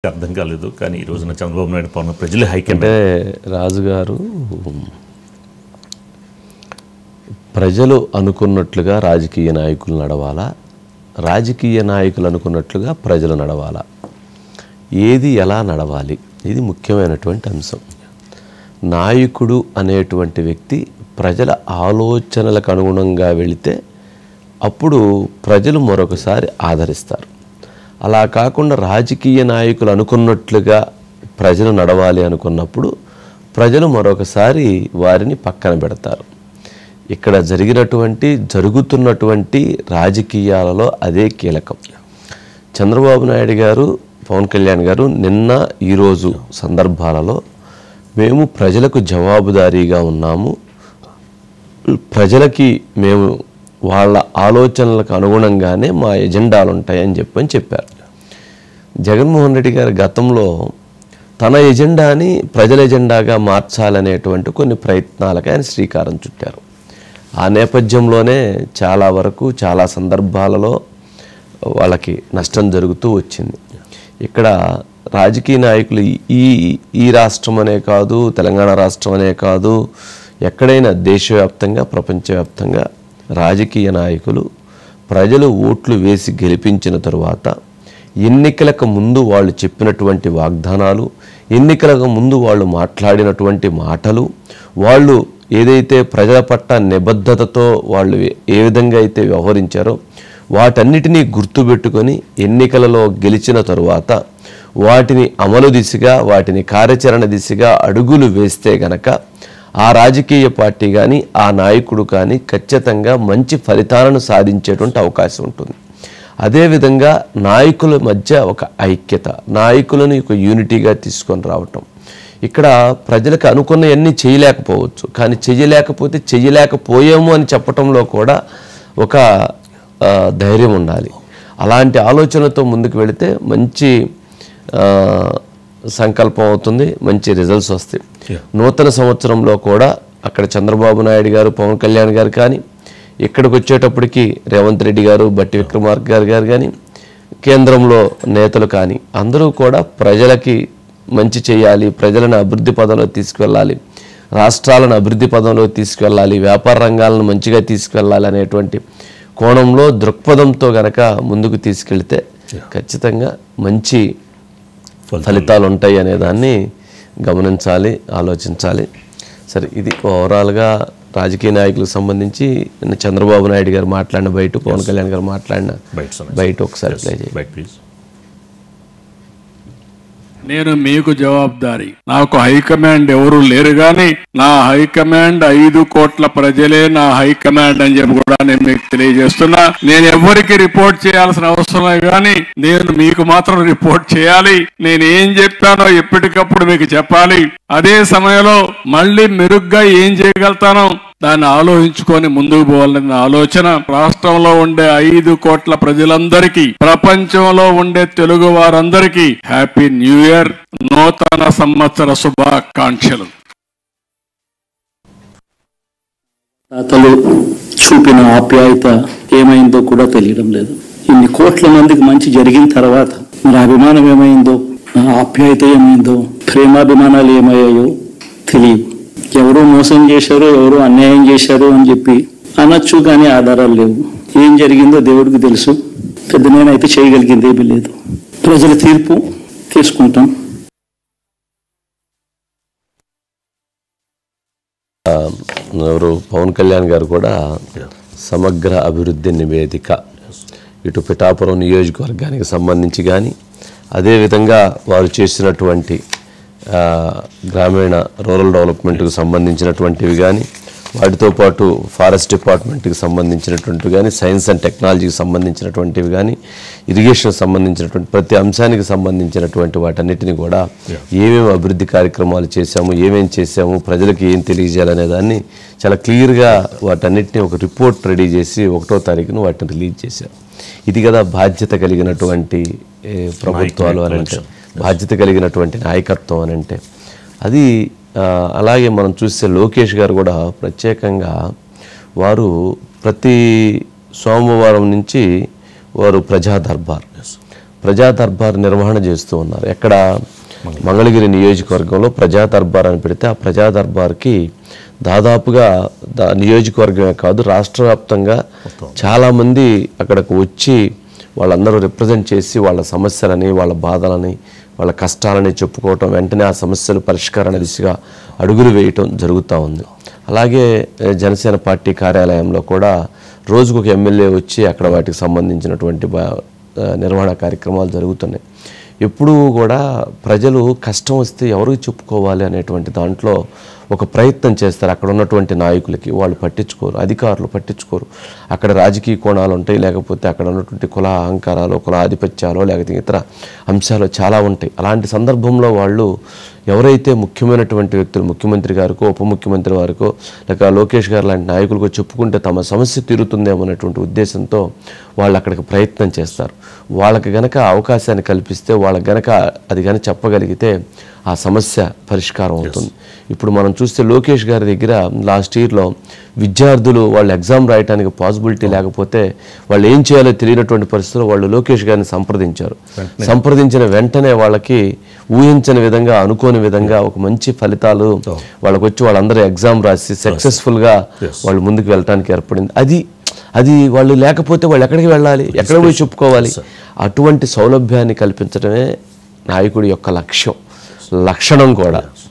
అర్థం కాలేదు. కానీ ఈ రోజున చంద్రబాబు నాయుడు పవన్ ప్రజలు హైక్ అంటే రాజుగారు ప్రజలు అనుకున్నట్లుగా రాజకీయ నాయకులు నడవాలా, రాజకీయ నాయకులు అనుకున్నట్లుగా ప్రజలు నడవాలా, ఏది ఎలా నడవాలి, ఇది ముఖ్యమైనటువంటి అంశం. నాయకుడు అనేటువంటి వ్యక్తి ప్రజల ఆలోచనలకు అనుగుణంగా వెళితే అప్పుడు ప్రజలు మరొకసారి ఆదరిస్తారు. అలా కాకుండా రాజకీయ నాయకులు అనుకున్నట్లుగా ప్రజలు నడవాలి అనుకున్నప్పుడు ప్రజలు మరొకసారి వారిని పక్కన పెడతారు. ఇక్కడ జరుగుతున్నటువంటి రాజకీయాలలో అదే కీలకం. చంద్రబాబు నాయుడు గారు, పవన్ కళ్యాణ్ గారు నిన్న ఈరోజు సందర్భాలలో మేము ప్రజలకు జవాబుదారీగా ఉన్నాము, ప్రజలకి మేము వాళ్ళ ఆలోచనలకు అనుగుణంగానే మా ఎజెండాలు ఉంటాయని చెప్పారు. జగన్మోహన్ రెడ్డి గారు గతంలో తన ఎజెండాని ప్రజల ఎజెండాగా మార్చాలనేటువంటి కొన్ని ప్రయత్నాలకు ఆయన శ్రీకారం చుట్టారు. ఆ నేపథ్యంలోనే చాలా వరకు చాలా సందర్భాలలో వాళ్ళకి నష్టం జరుగుతూ వచ్చింది. ఇక్కడ రాజకీయ నాయకులు ఈ రాష్ట్రం అనే కాదు, తెలంగాణ రాష్ట్రం అనే కాదు, ఎక్కడైనా దేశవ్యాప్తంగా ప్రపంచవ్యాప్తంగా రాజకీయ నాయకులు ప్రజలు ఓట్లు వేసి గెలిపించిన తరువాత ఎన్నికలకు ముందు వాళ్ళు చెప్పినటువంటి వాగ్దానాలు, ఎన్నికలకు ముందు వాళ్ళు మాట్లాడినటువంటి మాటలు, వాళ్ళు ఏదైతే ప్రజల పట్ల నిబద్ధతతో వాళ్ళు ఏ విధంగా అయితే వ్యవహరించారో వాటన్నిటినీ గుర్తుపెట్టుకొని ఎన్నికలలో గెలిచిన తరువాత వాటిని అమలు దిశగా, వాటిని కార్యాచరణ దిశగా అడుగులు వేస్తే గనక ఆ రాజకీయ పార్టీ కానీ ఆ నాయకుడు కానీ ఖచ్చితంగా మంచి ఫలితాలను సాధించేటువంటి అవకాశం ఉంటుంది. అదేవిధంగా నాయకుల మధ్య ఒక ఐక్యత, నాయకులను ఒక యూనిటీగా తీసుకొని రావటం. ఇక్కడ ప్రజలకు అనుకున్నవన్నీ చేయలేకపోవచ్చు, కానీ చెయ్యలేకపోయాము అని చెప్పటంలో కూడా ఒక ధైర్యం ఉండాలి. అలాంటి ఆలోచనతో ముందుకు వెళితే మంచి సంకల్పం అవుతుంది, మంచి రిజల్ట్స్ వస్తాయి. నూతన సంవత్సరంలో కూడా అక్కడ చంద్రబాబు నాయుడు గారు, పవన్ కళ్యాణ్ గారు కానీ, ఇక్కడికి వచ్చేటప్పటికి రేవంత్ రెడ్డి గారు, బట్టి విక్రమార్క గారు కానీ, కేంద్రంలో నేతలు కానీ అందరూ కూడా ప్రజలకి మంచి చేయాలి, ప్రజలను అభివృద్ధి పదంలో తీసుకువెళ్ళాలి, రాష్ట్రాలను అభివృద్ధి పదంలో తీసుకువెళ్ళాలి, వ్యాపార రంగాలను మంచిగా తీసుకువెళ్ళాలి అనేటువంటి కోణంలో దృక్పథంతో గనక ముందుకు తీసుకెళ్తే ఖచ్చితంగా మంచి ఫలితాలు ఉంటాయి అనే దాన్ని గమనించాలి, ఆలోచించాలి. సరే, ఇది ఓవరాల్గా రాజకీయ నాయకులకు సంబంధించి చంద్రబాబు నాయుడు గారు మాట్లాడిన బయట, పవన్ కళ్యాణ్ గారు మాట్లాడిన బయట ఒకసారి ప్లే చేయండి. నేను మీకు జవాబుదారీ. నాకు హైకమాండ్ ఎవరు లేరు గాని నా హైకమాండ్ 5 కోట్ల ప్రజలే నా హైకమాండ్ అని చెప్పి కూడా నేను మీకు తెలియజేస్తున్నా. నేను ఎవరికి రిపోర్ట్ చేయాల్సిన అవసరం లేదు కానీ నేను మీకు మాత్రం రిపోర్ట్ చేయాలి. నేను ఏం చెప్పానో ఎప్పటికప్పుడు మీకు చెప్పాలి. అదే సమయంలో మళ్ళీ మెరుగ్గా ఏం చేయగలుగుతానో దాన్ని ఆలోచించుకొని ముందుకు పోవాలన్న ఆలోచన రాష్ట్రంలో ఉండే 5 కోట్ల ప్రజలందరికీ, ప్రపంచంలో ఉండే తెలుగు వారందరికీ హ్యాపీ న్యూ ఇయర్, నూతన సంవత్సర శుభాకాంక్షలు. తాతలు చూపిన ఆప్యాయత ఏమైందో కూడా తెలియడం లేదు. ఇన్ని కోట్ల మందికి మంచి జరిగిన తర్వాత మరి అభిమానం ఏమైందో, ఆప్యాయత ఏమైందో, ప్రేమాభిమానాలు ఏమయ్యాయో తెలియదు. ఎవరో మోసం చేశారో, ఎవరో అన్యాయం చేశారో అని చెప్పి అనొచ్చు, కానీ ఆధారాలు లేవు. ఏం జరిగిందో దేవుడికి తెలుసు. పెద్ద నేనైతే చేయగలిగింది ఏమీ లేదు. ప్రజల తీర్పు తీసుకుంటాం. ఎవరు పవన్ కళ్యాణ్ గారు కూడా సమగ్ర అభివృద్ధి నివేదిక ఇటు పిఠాపురం నియోజకవర్గానికి సంబంధించి కానీ, అదేవిధంగా వారు చేసినటువంటి గ్రామీణ రూరల్ డెవలప్మెంట్కి సంబంధించినటువంటివి కానీ, వాటితో పాటు ఫారెస్ట్ డిపార్ట్మెంట్కి సంబంధించినటువంటివి కానీ, సైన్స్ అండ్ టెక్నాలజీకి సంబంధించినటువంటివి కానీ, ఇరిగేషన్ సంబంధించినటువంటి ప్రతి అంశానికి సంబంధించినటువంటి వాటన్నిటిని కూడా ఏమేమి అభివృద్ధి కార్యక్రమాలు చేశాము, ఏమేమి చేశాము, ప్రజలకు ఏం తెలియజేయాలనే దాన్ని చాలా క్లియర్గా వాటన్నిటిని ఒక రిపోర్ట్ రెడీ చేసి 1వ తారీఖున వాటిని రిలీజ్ చేశారు. ఇది కదా బాధ్యత కలిగినటువంటి ప్రభుత్వాలు అని అంటే, బాధ్యత కలిగినటువంటి నాయకత్వం అని అంటే అది. అలాగే మనం చూస్తే లోకేష్ గారు కూడా ప్రత్యేకంగా వారు ప్రతి సోమవారం నుంచి వారు ప్రజా దర్బార్ ప్రజా దర్బార్ నిర్వహణ చేస్తూ ఉన్నారు. ఎక్కడ మంగళగిరి నియోజకవర్గంలో ప్రజా దర్బార్ అని పెడితే ఆ ప్రజా దర్బార్కి దాదాపుగా నియోజకవర్గమే కాదు రాష్ట్ర వ్యాప్తంగా చాలామంది అక్కడికి వచ్చి వాళ్ళందరూ రిప్రజెంట్ చేసి వాళ్ళ సమస్యలని, వాళ్ళ బాధలని, వాళ్ళ కష్టాలని చెప్పుకోవటం, వెంటనే ఆ సమస్యలు పరిష్కారణ దిశగా అడుగులు వేయటం జరుగుతూ ఉంది. అలాగే జనసేన పార్టీ కార్యాలయంలో కూడా రోజుకు ఒక ఎమ్మెల్యే వచ్చి అక్కడ వాటికి సంబంధించినటువంటి నిర్వహణ కార్యక్రమాలు జరుగుతున్నాయి. ఎప్పుడూ కూడా ప్రజలు కష్టం వస్తే ఎవరికి చెప్పుకోవాలి అనేటువంటి దాంట్లో ఒక ప్రయత్నం చేస్తారు. అక్కడ ఉన్నటువంటి నాయకులకి వాళ్ళు పట్టించుకోరు, అధికారులు పట్టించుకోరు. అక్కడ రాజకీయ కోణాలు ఉంటాయి, లేకపోతే అక్కడ ఉన్నటువంటి కుల అహంకారాలు, కుల ఆధిపత్యాలు, లేకపోతే ఇతర అంశాలు చాలా ఉంటాయి. అలాంటి సందర్భంలో వాళ్ళు ఎవరైతే ముఖ్యమైనటువంటి వ్యక్తులు, ముఖ్యమంత్రి గారికో ఉప ముఖ్యమంత్రి వారికో లేక లోకేష్ గారు లాంటి నాయకులకు చెప్పుకుంటే తమ సమస్య తీరుతుందేమో అనేటువంటి ఉద్దేశంతో వాళ్ళు అక్కడికి ప్రయత్నం చేస్తారు. వాళ్ళకి గనక అవకాశాన్ని కల్పిస్తే, వాళ్ళకి గనక అది గనక చెప్పగలిగితే ఆ సమస్య పరిష్కారం అవుతుంది. ఇప్పుడు మనం చూస్తే లోకేష్ గారి దగ్గర లాస్ట్ ఇయర్లో విద్యార్థులు వాళ్ళు ఎగ్జామ్ రాయడానికి పాసిబిలిటీ లేకపోతే వాళ్ళు ఏం చేయాలో తెలియనటువంటి పరిస్థితుల్లో వాళ్ళు లోకేష్ గారిని సంప్రదించారు. సంప్రదించిన వెంటనే వాళ్ళకి ఊహించని విధంగా, అనుకోని విధంగా ఒక మంచి ఫలితాలు వాళ్ళకి వచ్చి వాళ్ళందరూ ఎగ్జామ్ రాసి సక్సెస్ఫుల్గా వాళ్ళు ముందుకు వెళ్ళడానికి ఏర్పడింది. అది వాళ్ళు లేకపోతే వాళ్ళు ఎక్కడికి వెళ్ళాలి, ఎక్కడ పోయి చెప్పుకోవాలి? అటువంటి సౌలభ్యాన్ని కల్పించడమే నాయకుడి యొక్క లక్ష్యం, లక్షణం కూడా.